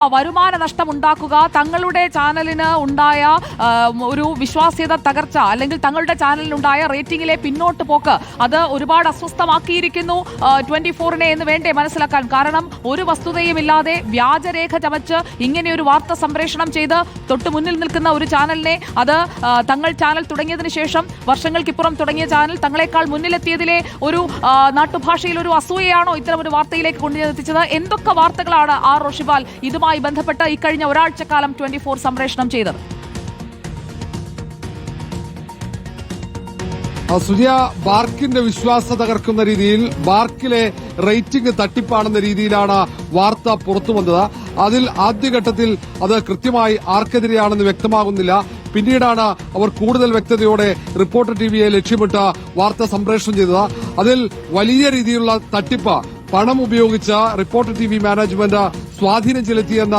വരുമാന നഷ്ടമുണ്ടാക്കുക, തങ്ങളുടെ ചാനലിന് ഉണ്ടായ ഒരു വിശ്വാസ്യത തകർച്ച അല്ലെങ്കിൽ തങ്ങളുടെ ചാനലിനുണ്ടായ റേറ്റിംഗിലെ പിന്നോട്ട് പോക്ക് അത് ഒരുപാട് അസ്വസ്ഥമാക്കിയിരിക്കുന്നു 24-നെ എന്ന് വേണ്ടേ മനസ്സിലാക്കാൻ. കാരണം ഒരു വസ്തുതയുമില്ലാതെ വ്യാജരേഖ ചമച്ച് ഇങ്ങനെയൊരു വാർത്ത സംപ്രേഷണം ചെയ്ത് തൊട്ട് മുന്നിൽ നിൽക്കുന്ന ഒരു ചാനലിനെ അത് തങ്ങൾ ചാനൽ തുടങ്ങിയതിനു ശേഷം വർഷങ്ങൾക്കിപ്പുറം തുടങ്ങിയ ചാനൽ തങ്ങളെക്കാൾ മുന്നിലെത്തിയതിലെ ഒരു നാട്ടുഭാഷയിൽ ഒരു അസൂയയാണോ ഇത്തരം ഒരു വാർത്തയിലേക്ക് കൊണ്ടുവന്നെത്തിച്ചത്? എന്തൊക്കെ വാർത്തകളാണ് ആർ റോഷിപാൽ ഇതുമായി ബന്ധപ്പെട്ട് ഇക്കഴിഞ്ഞ ഒരാഴ്ചക്കാലം 24 സംപ്രേഷണം ചെയ്തത്? സുനിയ, ബാർക്കിന്റെ വിശ്വാസം തകർക്കുന്ന രീതിയിൽ ബാർക്കിലെ റേറ്റിംഗ് തട്ടിപ്പാണെന്ന രീതിയിലാണ് വാർത്ത പുറത്തു വന്നത്. അതിൽ ആദ്യഘട്ടത്തിൽ അത് കൃത്യമായി ആർക്കെതിരെയാണെന്ന് വ്യക്തമാകുന്നില്ല. പിന്നീടാണ് അവർ കൂടുതൽ വ്യക്തതയോടെ റിപ്പോർട്ടർ ടിവിയെ ലക്ഷ്യമിട്ട് വാർത്ത സംപ്രേഷണം ചെയ്തത്. അതിൽ വലിയ രീതിയിലുള്ള തട്ടിപ്പ് പണം ഉപയോഗിച്ച് റിപ്പോർട്ടർ ടിവി മാനേജ്മെന്റ് സ്വാധീനം ചെലുത്തിയെന്ന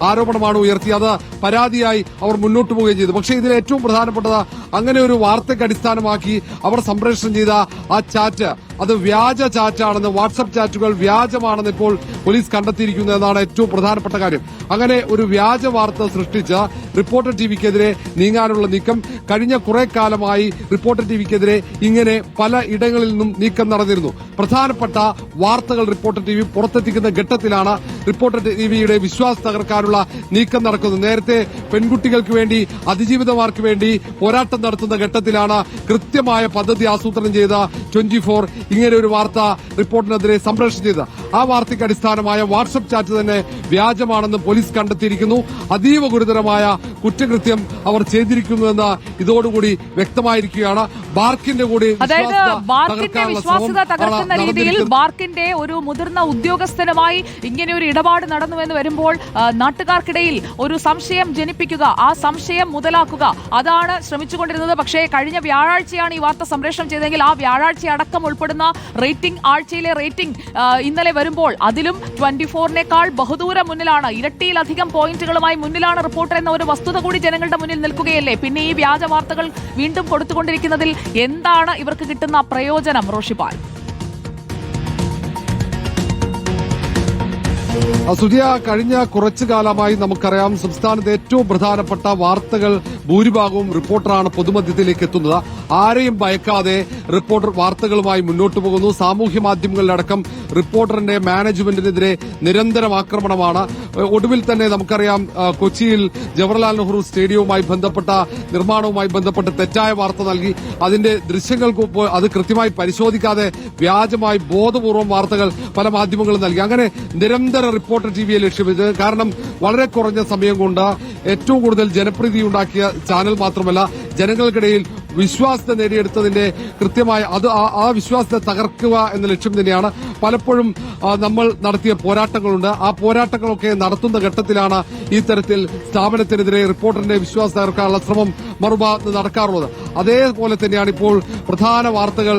ആരോപണമാണ് ഉയർത്തിയത്. പരാതിയായി അവർ മുന്നോട്ട് പോവുകയും ചെയ്തു. പക്ഷേ ഇതിൽ ഏറ്റവും പ്രധാനപ്പെട്ടത് അങ്ങനെ ഒരു വാർത്തയ്ക്ക് അടിസ്ഥാനമാക്കി അവർ സംപ്രേഷണം ചെയ്ത ആ ചാറ്റ് അത് വ്യാജ ചാറ്റാണെന്ന്, വാട്സ്ആപ്പ് ചാറ്റുകൾ വ്യാജമാണെന്ന് ഇപ്പോൾ പോലീസ് കണ്ടെത്തിയിരിക്കുന്നു എന്നാണ് ഏറ്റവും പ്രധാനപ്പെട്ട കാര്യം. അങ്ങനെ ഒരു വ്യാജ വാർത്ത സൃഷ്ടിച്ച് റിപ്പോർട്ടർ ടിവിക്കെതിരെ നീങ്ങാനുള്ള നീക്കം കഴിഞ്ഞ കുറെ കാലമായി റിപ്പോർട്ടർ ടിവിക്കെതിരെ ഇങ്ങനെ പല ഇടങ്ങളിൽ നിന്നും നീക്കം നടന്നിരുന്നു. പ്രധാനപ്പെട്ട വാർത്തകൾ റിപ്പോർട്ടർ ടിവി പുറത്തെത്തിക്കുന്ന ഘട്ടത്തിലാണ് റിപ്പോർട്ടർ ടിവിയുടെ വിശ്വാസം തകർക്കാനുള്ള നീക്കം നടക്കുന്നത്. നേരത്തെ പെൺകുട്ടികൾക്ക് വേണ്ടി, അതിജീവിതമാർക്ക് വേണ്ടി പോരാട്ടം നടത്തുന്ന ഘട്ടത്തിലാണ് കൃത്യമായ പദ്ധതി ആസൂത്രണം ചെയ്ത 24 ഇങ്ങനെ ഒരു വാർത്ത റിപ്പോർട്ടിനെതിരെ സംപ്രേഷണം ചെയ്തത്. ആ വാർത്തയ്ക്ക് അടിസ്ഥാനമായ വാട്സ്ആപ്പ് ചാറ്റ് തന്നെ വ്യാജമാണെന്ന് പോലീസ് കണ്ടെത്തിയിരിക്കുന്നു. അതീവ ഗുരുതരമായ കുറ്റകൃത്യം അവർ ചെയ്തിരിക്കുന്നുവെന്ന് ഇതോടുകൂടി വ്യക്തമായിരിക്കുകയാണ്. ബാർക്കിന്റെ കൂടി വിശ്വാസ്യത തകർക്കുന്ന രീതിയിൽ ബാർക്കിന്റെ ഒരു മുതിർന്ന ഉദ്യോഗസ്ഥനുമായി ഇങ്ങനെ ഒരു ഇടപാട് നടന്നുവെന്ന് വരുമ്പോൾ നാട്ടുകാർക്കിടയിൽ ഒരു സംശയം ജനിപ്പിക്കുക, ആ സംശയം മുതലാക്കുക, അതാണ് ശ്രമിച്ചുകൊണ്ടിരുന്നത്. പക്ഷേ കഴിഞ്ഞ വ്യാഴാഴ്ചയാണ് ഈ വാർത്ത സംപ്രേഷണം ചെയ്തതെങ്കിൽ ആ വ്യാഴാഴ്ച അടക്കം ഉൾപ്പെടുന്ന റേറ്റിംഗ്, ആഴ്ചയിലെ റേറ്റിംഗ് ഇന്നലെ വരുമ്പോൾ അതിലും 24-നേക്കാൾ ബഹുദൂരം മുന്നിലാണ്. ഇരട്ടിയിലധികം പോയിന്റുകളുമായി മുന്നിലാണ് റിപ്പോർട്ടർ എന്ന ഒരു വസ്തുത കൂടി ജനങ്ങളുടെ മുന്നിൽ നിൽക്കുകയല്ലേ. പിന്നെ ഈ വ്യാജ വാർത്തകൾ വീണ്ടും കൊടുത്തുകൊണ്ടിരിക്കുന്നതിൽ എന്താണ് ഇവർക്ക് കിട്ടുന്ന പ്രയോജനം? റോഷിപാൽ, സുനിയ, കഴിഞ്ഞ കുറച്ചു കാലമായി നമുക്കറിയാം സംസ്ഥാനത്ത് ഏറ്റവും പ്രധാനപ്പെട്ട വാർത്തകൾ ഭൂരിഭാഗവും റിപ്പോർട്ടറാണ് പൊതുമധ്യത്തിലേക്ക് എത്തുന്നത്. ആരെയും ഭയക്കാതെ റിപ്പോർട്ടർ വാർത്തകളുമായി മുന്നോട്ട് പോകുന്നു. സാമൂഹ്യ മാധ്യമങ്ങളിലടക്കം റിപ്പോർട്ടറിന്റെ മാനേജ്മെന്റിനെതിരെ നിരന്തരം ആക്രമണമാണ്. ഒടുവിൽ തന്നെ നമുക്കറിയാം കൊച്ചിയിൽ ജവഹർലാൽ നെഹ്റു സ്റ്റേഡിയവുമായി ബന്ധപ്പെട്ട നിർമ്മാണവുമായി ബന്ധപ്പെട്ട് തെറ്റായ വാർത്ത നൽകി. അതിന്റെ ദൃശ്യങ്ങൾക്ക് അത് കൃത്യമായി പരിശോധിക്കാതെ വ്യാജമായി ബോധപൂർവം വാർത്തകൾ പല മാധ്യമങ്ങളും നൽകി. അങ്ങനെ നിരന്തര റിപ്പോർട്ടർ ടിവിയെ ലക്ഷ്യമിട്ട്, കാരണം വളരെ കുറഞ്ഞ സമയം കൊണ്ട് ഏറ്റവും കൂടുതൽ ജനപ്രീതി ഉണ്ടാക്കിയ ചാനൽ മാത്രമല്ല ജനങ്ങൾക്കിടയിൽ വിശ്വാസത്തെ നേടിയെടുത്തതിന്റെ കൃത്യമായ ആ വിശ്വാസത്തെ തകർക്കുക എന്ന ലക്ഷ്യം തന്നെയാണ് പലപ്പോഴും നമ്മൾ നടത്തിയ പോരാട്ടങ്ങളുണ്ട്. ആ പോരാട്ടങ്ങളൊക്കെ നടത്തുന്ന ഘട്ടത്തിലാണ് ഈ തരത്തിൽ സ്ഥാപനത്തിനെതിരെ റിപ്പോർട്ടറിന്റെ വിശ്വാസം തകർക്കാനുള്ള ശ്രമം മറുഭാഗത്ത് നടക്കാറുള്ളത്. അതേപോലെ തന്നെയാണ് ഇപ്പോൾ പ്രധാന വാർത്തകൾ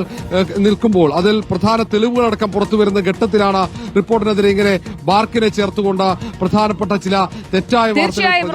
നിൽക്കുമ്പോൾ അതിൽ പ്രധാന തെളിവുകളടക്കം പുറത്തുവരുന്ന ഘട്ടത്തിലാണ് റിപ്പോർട്ടിനെതിരെ ഇങ്ങനെ ബാർക്കിനെ ചേർത്തുകൊണ്ട് പ്രധാനപ്പെട്ട ചില തെറ്റായ വാർത്തകൾ